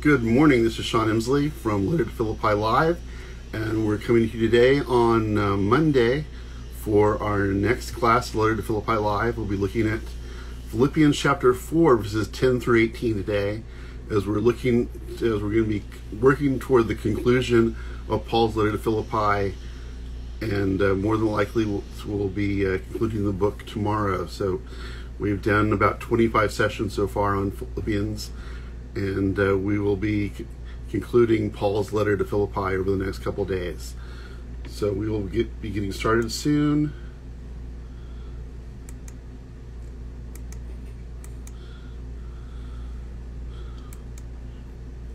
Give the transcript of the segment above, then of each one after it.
Good morning, this is Sean Emsley from Letter to Philippi Live, and we're coming to you today on Monday for our next class, Letter to Philippi Live. We'll be looking at Philippians chapter 4, verses 10 through 18 today, as we're going to be working toward the conclusion of Paul's letter to Philippi, and more than likely we'll be concluding the book tomorrow. So we've done about 25 sessions so far on Philippians, and we will be concluding Paul's letter to Philippi over the next couple days. So we will be getting started soon.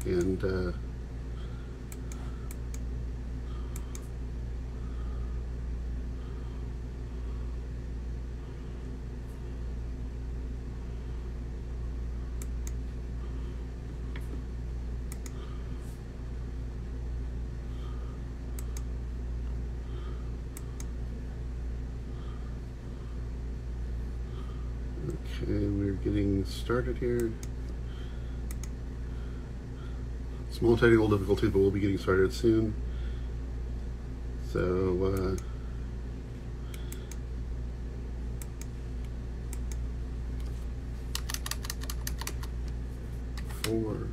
And okay, we're getting started here. Small technical difficulties, but we'll be getting started soon. So, 4.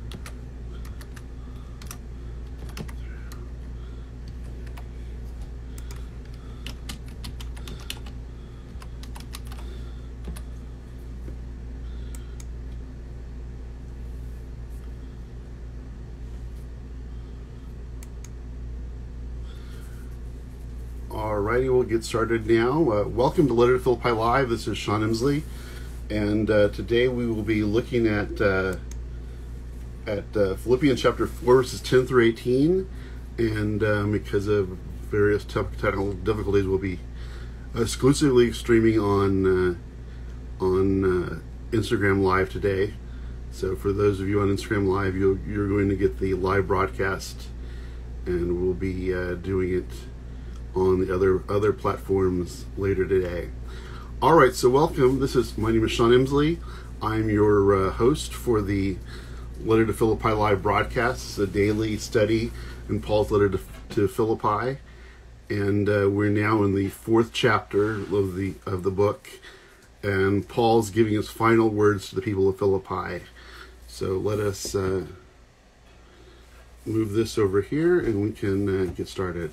Alrighty, we'll get started now. Welcome to Letter to Philippi Live. This is Sean Emsley, and today we will be looking at Philippians chapter 4, verses 10 through 18. And because of various technical difficulties, we'll be exclusively streaming on Instagram Live today. So for those of you on Instagram Live, you're going to get the live broadcast, and we'll be doing it on the other platforms later today. All right, so welcome. My name is Sean Emsley. I'm your host for the Letter to Philippi Live broadcast. It's a daily study in Paul's letter to Philippi, and we're now in the 4th chapter of the book, and Paul's giving his final words to the people of Philippi. So let us move this over here, and we can get started.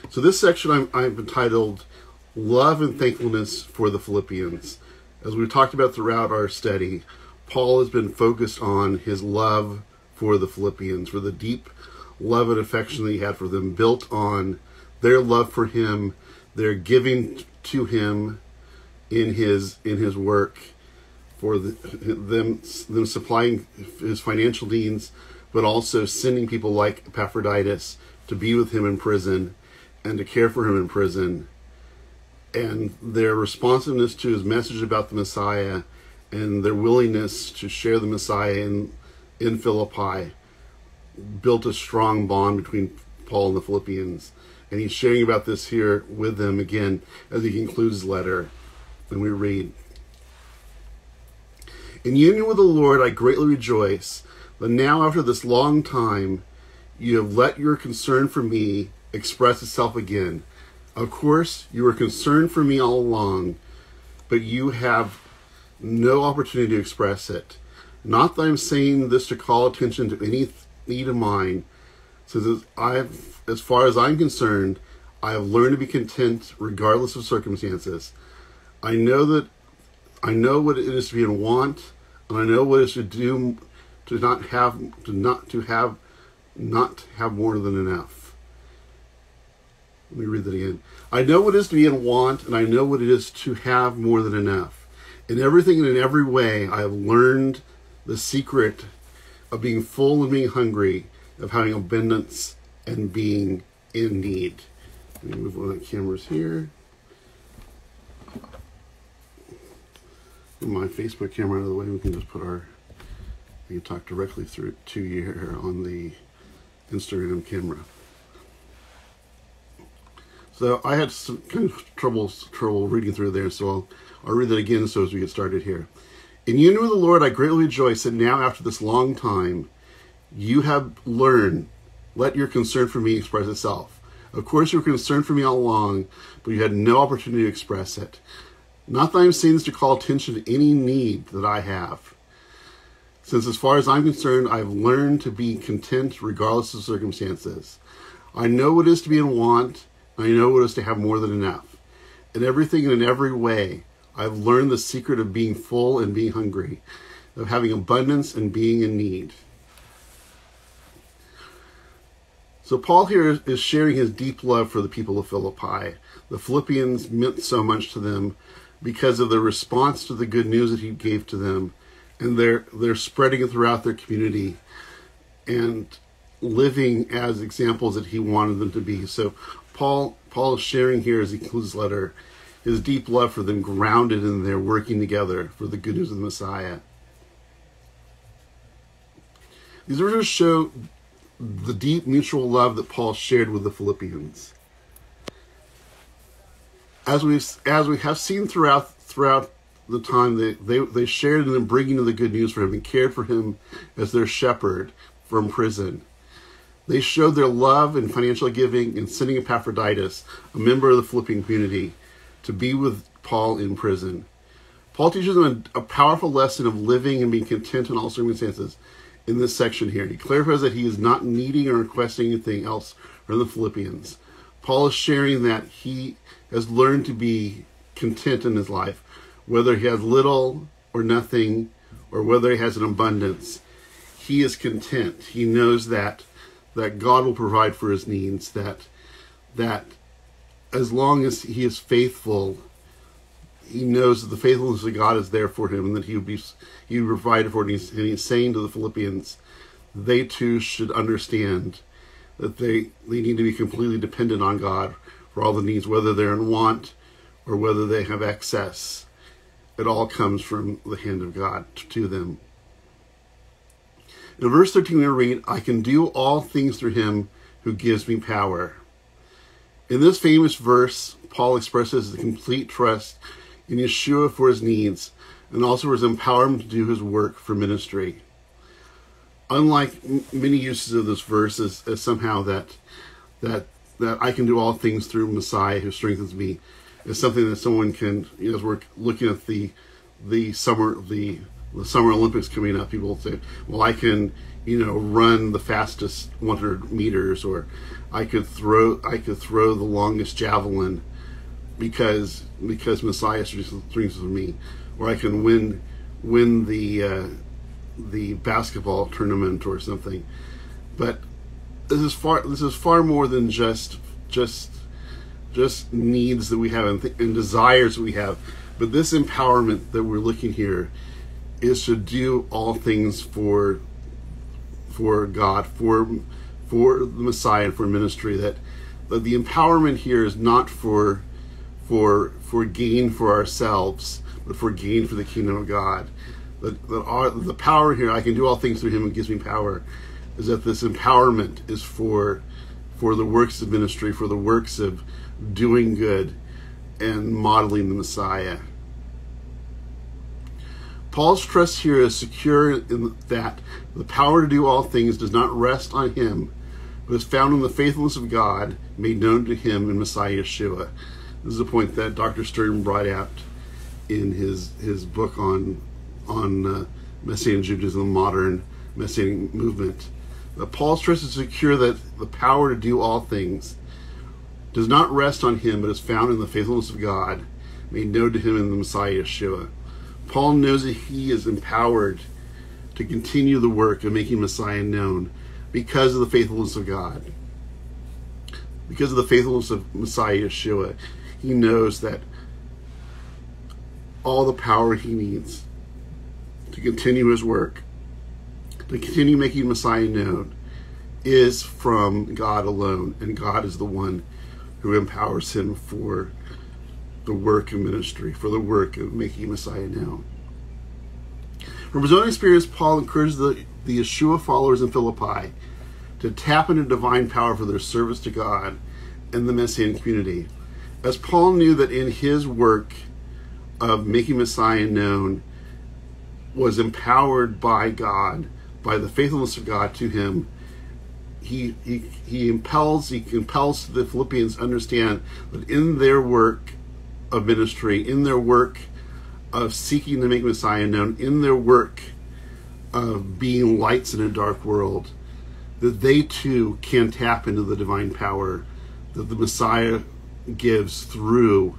So this section I've entitled Love and Thankfulness for the Philippians. As we've talked about throughout our study, Paul has been focused on his love for the Philippians, for the deep love and affection that he had for them, built on their love for him, their giving to him in his work, for them supplying his financial needs, but also sending people like Epaphroditus to be with him in prison and to care for him in prison, and their responsiveness to his message about the Messiah and their willingness to share the Messiah in Philippi built a strong bond between Paul and the Philippians. And he's sharing about this here with them again as he concludes his letter. And we read, "In union with the Lord, I greatly rejoice that now after this long time, you have let your concern for me express itself again. Of course, you were concerned for me all along, but you have no opportunity to express it. Not that I'm saying this to call attention to any need of mine, since as far as I'm concerned, I have learned to be content regardless of circumstances. I know what it is to be in want, and I know what it is to do to not have more than enough." Let me read that again. "I know what it is to be in want, and I know what it is to have more than enough. In everything and in every way, I have learned the secret of being full and being hungry, of having abundance and being in need." Let me move on the cameras here. Get my Facebook camera out of the way. We can just we can talk directly through to you here on the Instagram camera. So I had some kind of trouble reading through there, so I'll read that again so as we get started here. In union with the Lord, I greatly rejoice that now, after this long time, you have learned, let your concern for me express itself. Of course, you were concerned for me all along, but you had no opportunity to express it. Not that I'm saying this to call attention to any need that I have. Since as far as I'm concerned, I've learned to be content regardless of circumstances. I know what it is to be in want. I know what it is to have more than enough. In everything and in every way, I've learned the secret of being full and being hungry, of having abundance and being in need. So Paul here is sharing his deep love for the people of Philippi. The Philippians meant so much to them because of their response to the good news that he gave to them, and they're spreading it throughout their community and living as examples that he wanted them to be. So Paul is sharing here as he concludes his letter his deep love for them, grounded in their working together for the good news of the Messiah. These verses show the deep mutual love that Paul shared with the Philippians. As we have seen throughout the time, they shared in the bringing of the good news for him and cared for him as their shepherd from prison. They showed their love and financial giving in sending Epaphroditus, a member of the Philippian community, to be with Paul in prison. Paul teaches them a powerful lesson of living and being content in all circumstances in this section here. He clarifies that he is not needing or requesting anything else from the Philippians. Paul is sharing that he has learned to be content in his life, whether he has little or nothing, or whether he has an abundance. He is content. He knows that God will provide for his needs, that as long as he is faithful, he knows that the faithfulness of God is there for him, and that he would provide for it. And he's saying to the Philippians, they too should understand that they need to be completely dependent on God for all the needs, whether they're in want or whether they have excess. It all comes from the hand of God to them. In verse 13 we read, I can do all things through him who gives me power. In this famous verse, Paul expresses the complete trust in Yeshua for his needs and also for his empowerment to do his work for ministry. Unlike many uses of this verse as somehow that I can do all things through Messiah who strengthens me, is something that someone can, as we're looking at the Summer Olympics coming up, people will say, well, I can, run the fastest 100 meters, or I could throw the longest javelin because Messiah strengthens me, or I can win the basketball tournament or something. But this is far more than just needs that we have and desires that we have. But this empowerment that we're looking here is to do all things for God, for the Messiah, and for ministry. That the empowerment here is not for gain for ourselves, but for gain for the kingdom of God. The power here, I can do all things through him who gives me power, is that this empowerment is for the works of ministry, for the works of doing good and modeling the Messiah. Paul's trust here is secure in that the power to do all things does not rest on him, but is found in the faithfulness of God made known to him in Messiah Yeshua. This is a point that Dr. Stern brought out in his book on Messianic Judaism, the modern Messianic movement. Paul's trust is secure that the power to do all things does not rest on him, but is found in the faithfulness of God made known to him in the Messiah Yeshua. Paul knows that he is empowered to continue the work of making Messiah known because of the faithfulness of God. Because of the faithfulness of Messiah Yeshua, he knows that all the power he needs to continue his work, to continue making Messiah known, is from God alone, and God is the one who empowers him for the work of ministry, for the work of making Messiah known. From his own experience, Paul encourages the Yeshua followers in Philippi to tap into divine power for their service to God and the Messianic community. As Paul knew that in his work of making Messiah known, was empowered by God, by the faithfulness of God to him, he compels the Philippians to understand that in their work of ministry, in their work of seeking to make Messiah known, in their work of being lights in a dark world, that they too can tap into the divine power that the Messiah gives through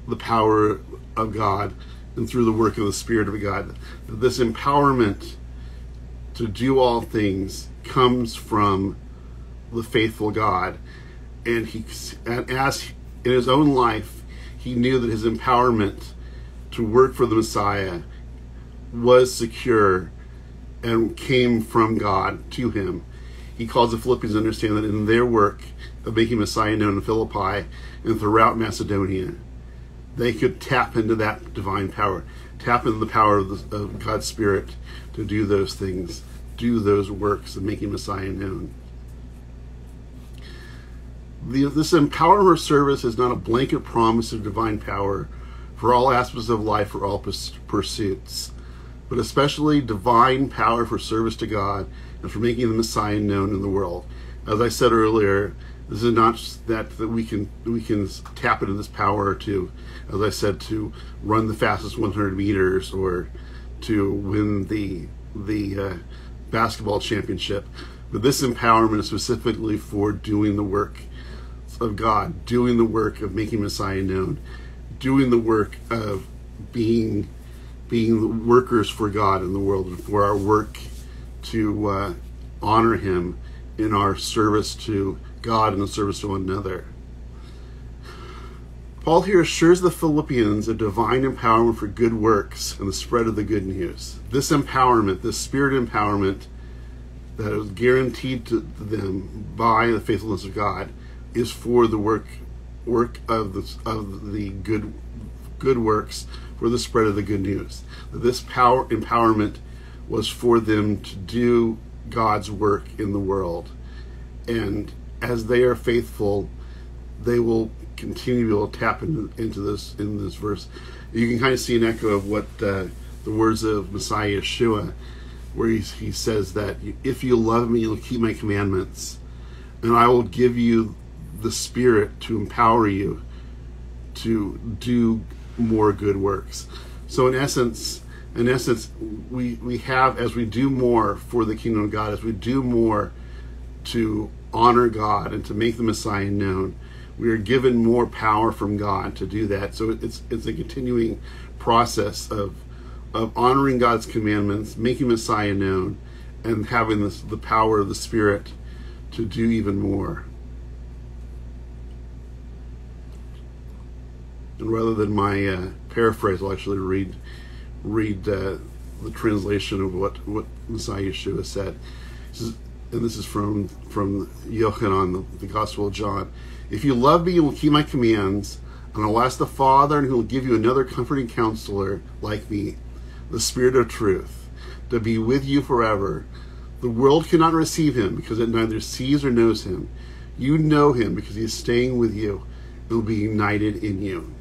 the power of God and through the work of the Spirit of God. That this empowerment to do all things comes from the faithful God. And as in his own life, he knew that his empowerment to work for the Messiah was secure and came from God to him. He calls the Philippians to understand that in their work of making Messiah known in Philippi and throughout Macedonia, they could tap into that divine power, tap into the power of God's Spirit to do those things, do those works of making Messiah known. This empowerment service is not a blanket promise of divine power for all aspects of life or all pursuits, but especially divine power for service to God and for making the Messiah known in the world. As I said earlier, this is not that we can tap into this power to, as I said, to run the fastest 100 meters or to win the basketball championship, but this empowerment is specifically for doing the work of God, doing the work of making Messiah known, doing the work of being workers for God in the world, and for our work to honor him in our service to God and the service to one another. Paul here assures the Philippians of divine empowerment for good works and the spread of the good news. This empowerment, this spirit empowerment that is guaranteed to them by the faithfulness of God, is for the work of the good works, for the spread of the good news. This empowerment was for them to do God's work in the world, and as they are faithful, they will continue to be able to tap into this in this verse. You can kind of see an echo of what the words of Messiah Yeshua, where he says that if you love me, you'll keep my commandments, and I will give you the Spirit to empower you to do more good works. So in essence, we have, as we do more for the kingdom of God, as we do more to honor God and to make the Messiah known, we are given more power from God to do that. So it's a continuing process of honoring God's commandments, making Messiah known, and having the power of the Spirit to do even more. And rather than my paraphrase, I'll actually read the translation of what Messiah Yeshua said. And this is from Yochanan, the Gospel of John. If you love me, you will keep my commands, and I will ask the Father, and he will give you another comforting counselor like me, the Spirit of truth, to be with you forever. The world cannot receive him because it neither sees or knows him. You know him because he is staying with you and will be united in you.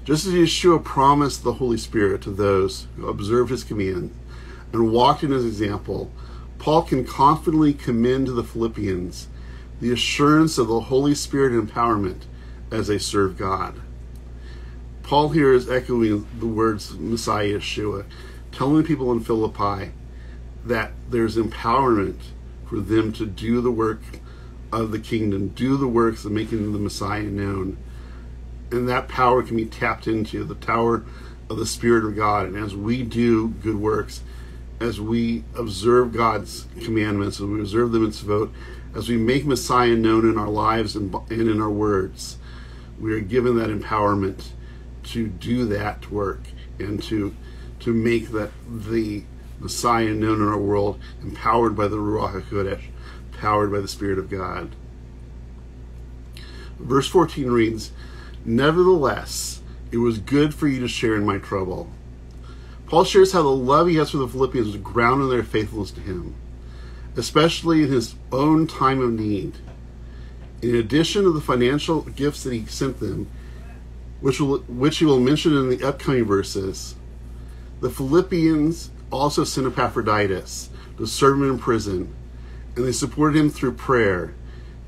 Just as Yeshua promised the Holy Spirit to those who observed his command and walked in his example, Paul can confidently commend to the Philippians the assurance of the Holy Spirit empowerment as they serve God. Paul here is echoing the words of Messiah Yeshua, telling people in Philippi that there's empowerment for them to do the work of the kingdom, do the works of making the Messiah known. And that power can be tapped into, the power of the Spirit of God. And as we do good works, as we observe God's commandments, as we observe the mitzvot, as we make Messiah known in our lives and in our words, we are given that empowerment to do that work and to make that the Messiah known in our world, empowered by the Ruach HaKodesh, powered by the Spirit of God. Verse 14 reads, "Nevertheless, it was good for you to share in my trouble." Paul shares how the love he has for the Philippians was grounded in their faithfulness to him, especially in his own time of need. In addition to the financial gifts that he sent them, which he will mention in the upcoming verses, The Philippians also sent Epaphroditus to serve him in prison, and they supported him through prayer.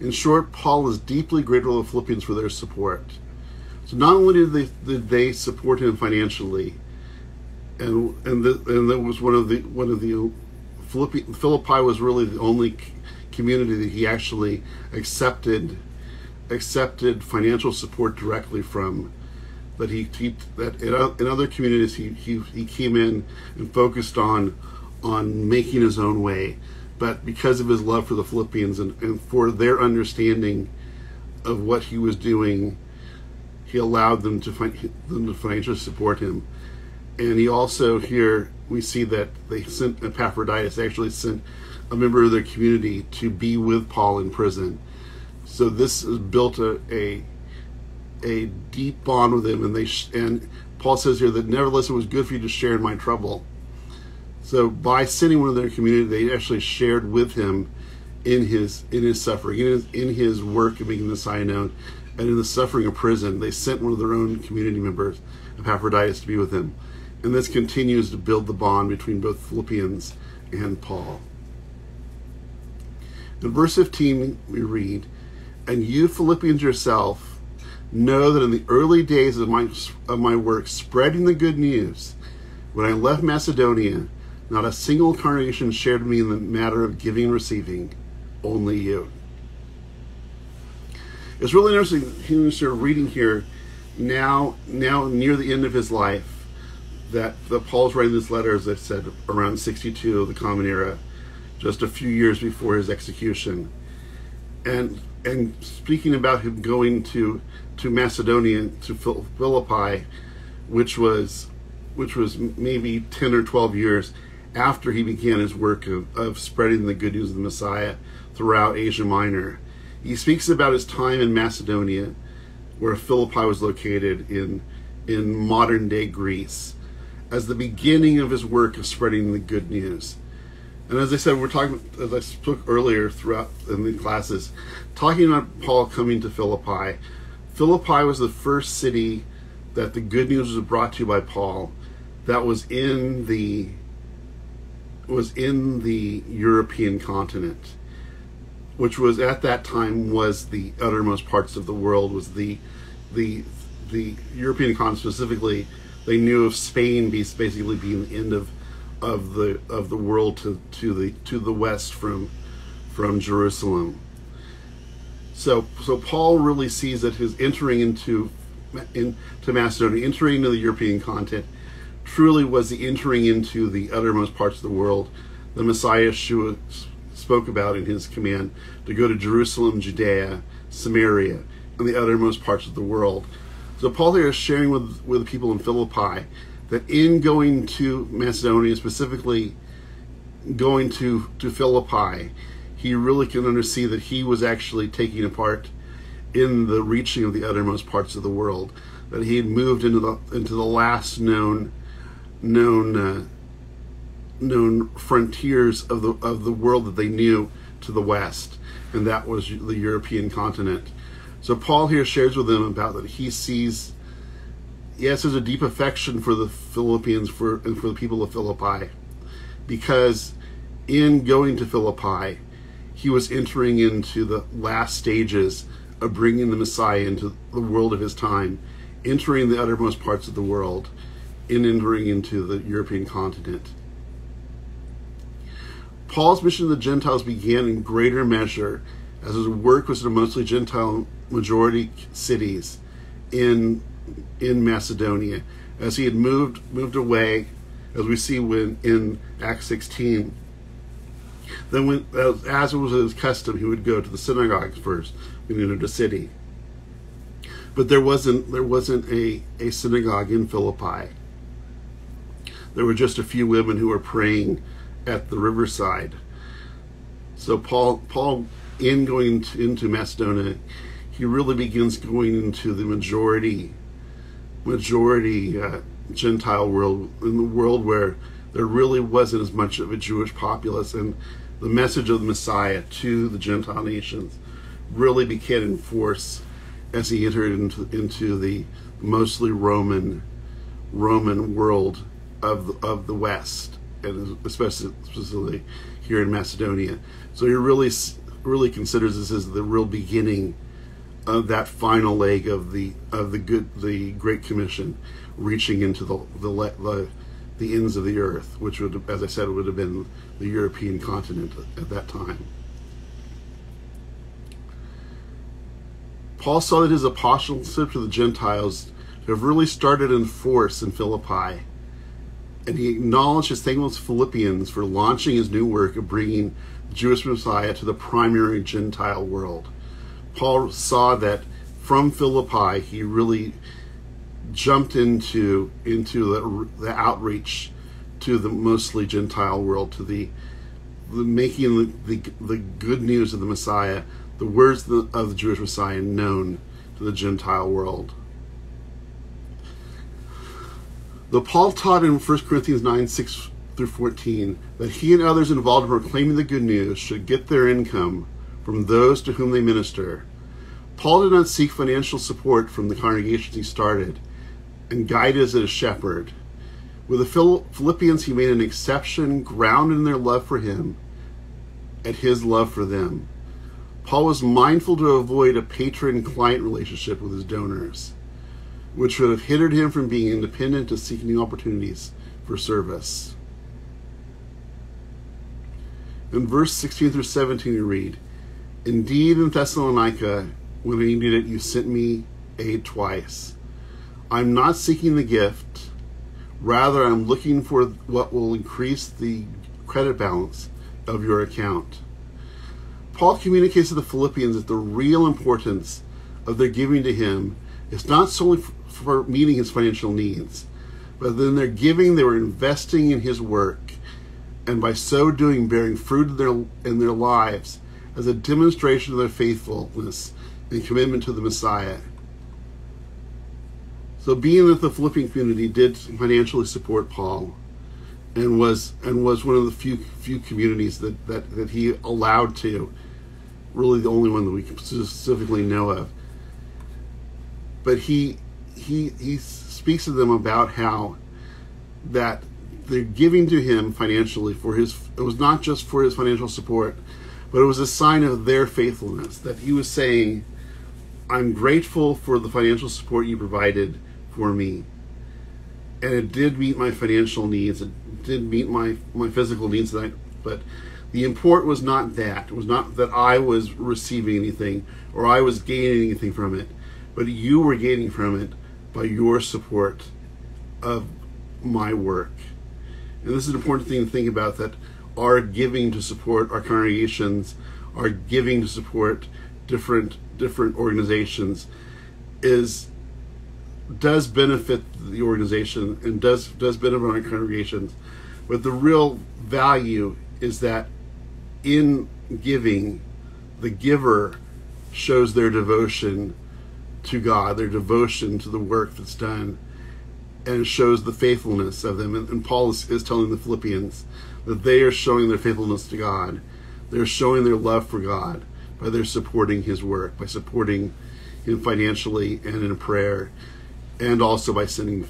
In short, Paul is deeply grateful to the Philippians for their support. So not only did they support him financially, and that was one of the Philippi was really the only community that he actually accepted financial support directly from. That that in other communities he came in and focused on making his own way, but because of his love for the Philippians and for their understanding of what he was doing, he allowed them to financially support him. And he also, here we see that they sent Epaphroditus, actually sent a member of their community to be with Paul in prison. So this has built a deep bond with him, and Paul says here that nevertheless it was good for you to share in my trouble. So by sending one of their community, they actually shared with him in his suffering, in his work of making the Messiah known, and in the suffering of prison. They sent one of their own community members, Epaphroditus, to be with him. And this continues to build the bond between both Philippians and Paul. In verse 15 we read, "And you Philippians yourself know that in the early days of my work spreading the good news, when I left Macedonia, not a single congregation shared with me in the matter of giving and receiving, only you." It's really interesting when you start reading here, now near the end of his life, that Paul's writing this letter, as I said, around 62 of the Common Era, just a few years before his execution, and speaking about him going to Macedonia, to Philippi, which was maybe 10 or 12 years after he began his work of spreading the good news of the Messiah throughout Asia Minor. He speaks about his time in Macedonia, where Philippi was located in modern day Greece, as the beginning of his work of spreading the good news. And as I said, as I spoke earlier throughout in the classes, talking about Paul coming to Philippi. Philippi was the first city that the good news was brought to by Paul, that was in the European continent, which was at that time was the uttermost parts of the world, was the European continent specifically. They knew of Spain basically being the end of the world to the west from Jerusalem. So Paul really sees that his entering into Macedonia, entering into the European continent, truly was the entering into the uttermost parts of the world. The Messiah Yeshua spoke about in his command to go to Jerusalem, Judea, Samaria, and the uttermost parts of the world. So Paul here is sharing with the people in Philippi that in going to Macedonia, specifically going to Philippi, he really can see that he was actually taking a part in the reaching of the uttermost parts of the world, that he had moved into the last known frontiers of the world that they knew to the west, and that was the European continent. So Paul here shares with them about that he sees, yes, there's a deep affection for the Philippians and for the people of Philippi, because in going to Philippi, he was entering into the last stages of bringing the Messiah into the world of his time, entering the uttermost parts of the world, and entering into the European continent. Paul's mission to the Gentiles began in greater measure as his work was in mostly Gentile majority cities in Macedonia, as he had moved away, as we see in Acts 16. Then, as it was his custom, he would go to the synagogues first when he entered the city. But there wasn't a synagogue in Philippi. There were just a few women who were praying at the riverside. So Paul, in going into Macedonia, he really begins going into the majority Gentile world, in the world where there really wasn't as much of a Jewish populace, and the message of the Messiah to the Gentile nations really began in force as he entered into the mostly Roman world of the West, and especially here in Macedonia. So he really considers this as the real beginning of that final leg of the Great Commission, reaching into the ends of the earth, which would, as I said, would have been the European continent at that time. Paul saw that his apostleship to the Gentiles have really started in force in Philippi, and he acknowledged his thankfulness to Philippians for launching his new work of bringing the Jewish Messiah to the primary Gentile world. Paul saw that from Philippi, he really jumped into the outreach to the mostly Gentile world, to the making the good news of the Messiah, the words of the Jewish Messiah known to the Gentile world. Though Paul taught in 1 Corinthians 9:6-14 that he and others involved in proclaiming the good news should get their income from those to whom they minister, Paul did not seek financial support from the congregations he started and guided as a shepherd. With the Philippians, he made an exception grounded in their love for him and his love for them. Paul was mindful to avoid a patron-client relationship with his donors, which would have hindered him from being independent to seek new opportunities for service. In verse 16-17 we read, "Indeed, in Thessalonica, when I needed it, you sent me aid twice. I'm not seeking the gift. Rather, I'm looking for what will increase the credit balance of your account." Paul communicates to the Philippians that the real importance of their giving to him is not solely for meeting his financial needs, but in their giving, they were investing in his work, and by so doing, bearing fruit in their lives as a demonstration of their faithfulness and commitment to the Messiah. So, being that the Philippian community did financially support Paul, and was one of the few communities that he allowed to, really the only one that we specifically know of. But he speaks to them about how that they're giving to him financially it was not just for his financial support, but it was a sign of their faithfulness, that he was saying, I'm grateful for the financial support you provided for me. And it did meet my financial needs. It did meet my physical needs. But the import was not that. It was not that I was receiving anything or I was gaining anything from it. But you were gaining from it by your support of my work. And this is an important thing to think about, that our giving to support our congregations, our giving to support different organizations does benefit the organization and does benefit our congregations. But the real value is that in giving, the giver shows their devotion to God, their devotion to the work that's done, and shows the faithfulness of them. And Paul is telling the Philippians that they are showing their faithfulness to God. They're showing their love for God by their supporting his work, by supporting him financially and in prayer, and also by sending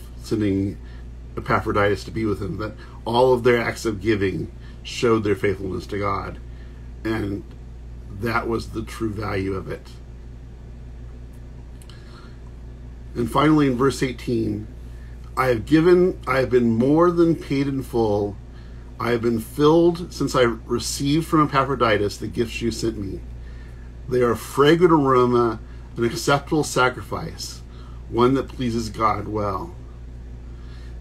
Epaphroditus to be with him. That all of their acts of giving showed their faithfulness to God, and that was the true value of it. And finally, in verse 18, I have been more than paid in full. I have been filled since I received from Epaphroditus the gifts you sent me. They are a fragrant aroma, an acceptable sacrifice, one that pleases God well.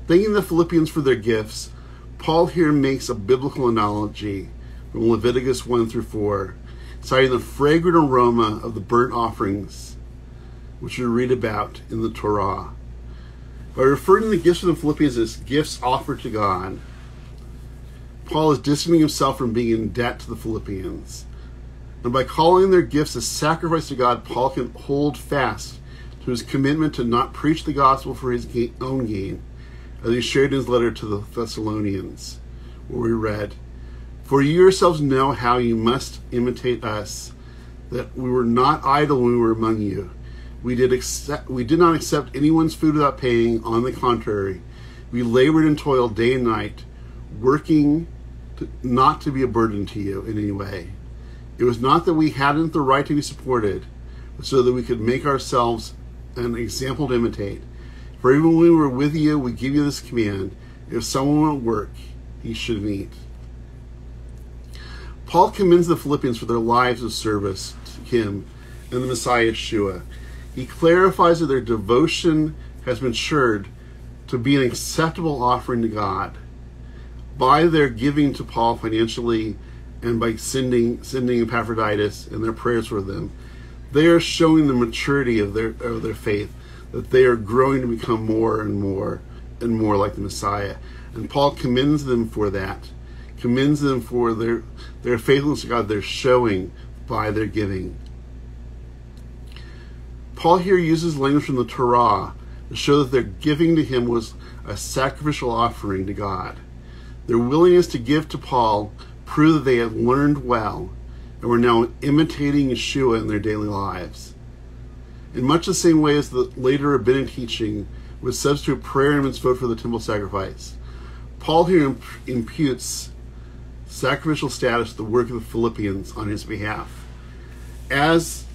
Thanking the Philippians for their gifts, Paul here makes a biblical analogy from Leviticus 1-4, citing the fragrant aroma of the burnt offerings, which we read about in the Torah. By referring to the gifts of the Philippians as gifts offered to God, Paul is distancing himself from being in debt to the Philippians. And by calling their gifts a sacrifice to God, Paul can hold fast to his commitment to not preach the gospel for his own gain, as he shared in his letter to the Thessalonians, where we read, "For you yourselves know how you must imitate us, that we were not idle when we were among you. We did not accept anyone's food without paying. On the contrary, We labored and toiled day and night, working not to be a burden to you in any way. It was not that we hadn't the right to be supported, but so that we could make ourselves an example to imitate. For even when we were with you, we give you this command: if someone won't work, he shouldn't eat. Paul commends the Philippians for their lives of service to him and the Messiah Yeshua. He clarifies that their devotion has matured to be an acceptable offering to God. By their giving to Paul financially and by sending Epaphroditus and their prayers for them, they are showing the maturity of their faith, that they are growing to become more and more and more like the Messiah. And Paul commends them for that, commends them for their faithfulness to God they're showing by their giving. Paul here uses language from the Torah to show that their giving to him was a sacrificial offering to God. Their willingness to give to Paul proved that they had learned well and were now imitating Yeshua in their daily lives. In much the same way as the later rabbinic teaching would substitute prayer and mitzvot for the temple sacrifice, Paul here imputes sacrificial status to the work of the Philippians on his behalf. As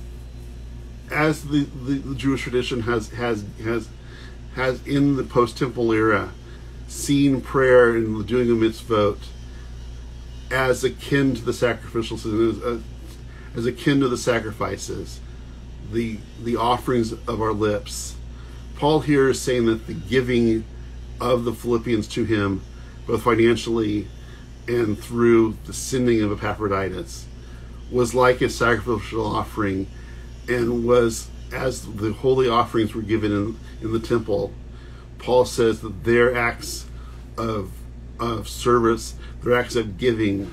the Jewish tradition has in the post-temple era seen prayer and the doing of mitzvot as akin to the sacrificial system, as akin to the sacrifices, the offerings of our lips. Paul here is saying that the giving of the Philippians to him, both financially and through the sending of Epaphroditus, was like a sacrificial offering, and was, as the holy offerings were given in the temple, Paul says that their acts of service, their acts of giving,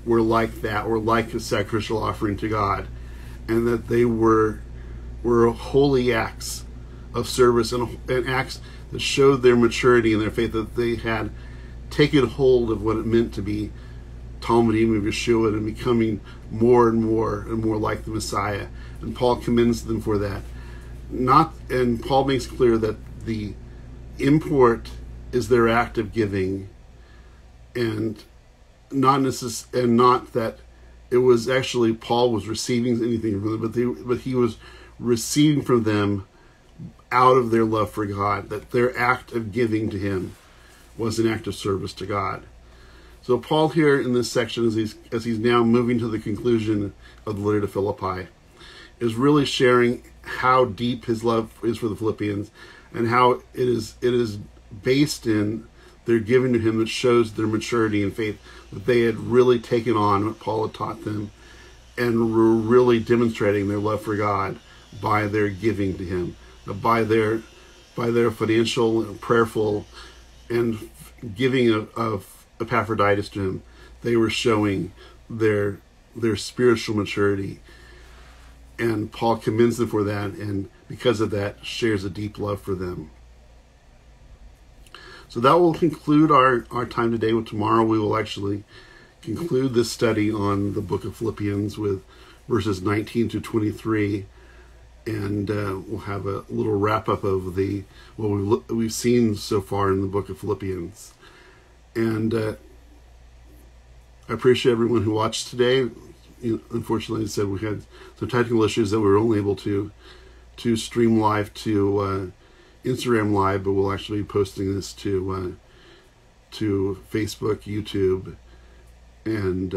were like that, were like a sacrificial offering to God, and that they were holy acts of service and acts that showed their maturity and their faith, that they had taken hold of what it meant to be Talmudim of Yeshua and becoming more and more and more like the Messiah. And Paul commends them for that. And Paul makes clear that the import is their act of giving, and not that it was actually Paul was receiving anything from them, but he was receiving from them out of their love for God, that their act of giving to him was an act of service to God. So Paul here in this section, as he's now moving to the conclusion of the letter to Philippi, is really sharing how deep his love is for the Philippians, and how it is based in their giving to him that shows their maturity in faith, that they had really taken on what Paul had taught them and were really demonstrating their love for God by their giving to him, by their financial and prayerful and giving of Epaphroditus to him. They were showing their spiritual maturity, and Paul commends them for that, and because of that shares a deep love for them. So that will conclude our time today. Tomorrow we will actually conclude this study on the book of Philippians with verses 19 to 23, and we'll have a little wrap up of what we've seen so far in the book of Philippians. And I appreciate everyone who watched today. Unfortunately, I said we had some technical issues that we were only able to stream live to Instagram Live, but we'll actually be posting this to Facebook, YouTube, and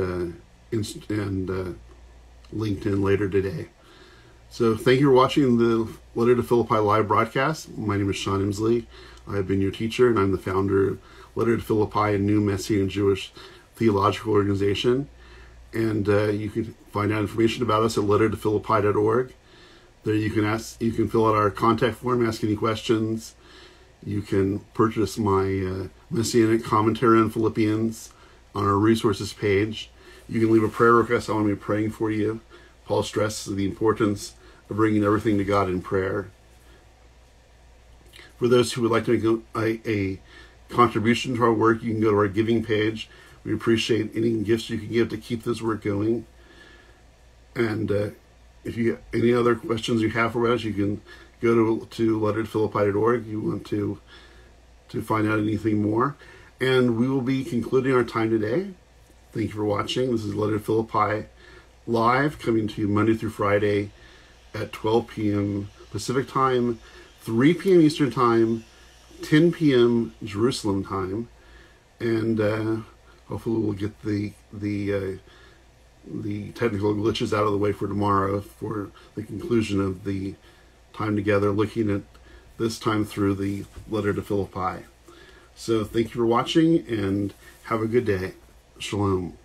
LinkedIn later today. So thank you for watching the Letter to Philippi live broadcast. My name is Sean Imsley. I've been your teacher, and I'm the founder of Letter to Philippi, a new Messianic Jewish theological organization. And you can find out information about us at lettertophilippi.org. There you can fill out our contact form, ask any questions. You can purchase my Messianic commentary on Philippians on our resources page. You can leave a prayer request. I want to be praying for you. Paul stresses the importance of bringing everything to God in prayer. For those who would like to make a contribution to our work, you can go to our giving page. We appreciate any gifts you can give to keep this work going. And if you have any other questions you have for us, you can go to lettertophilippi.org. You want to to find out anything more. And we will be concluding our time today. Thank you for watching. This is Letter to Philippi live, coming to you Monday through Friday at 12 p.m. Pacific time, 3 p.m. Eastern time, 10 p.m. Jerusalem time, and hopefully we'll get the technical glitches out of the way for tomorrow for the conclusion of the time together, looking at this time through the letter to Philippi. So thank you for watching, and have a good day. Shalom.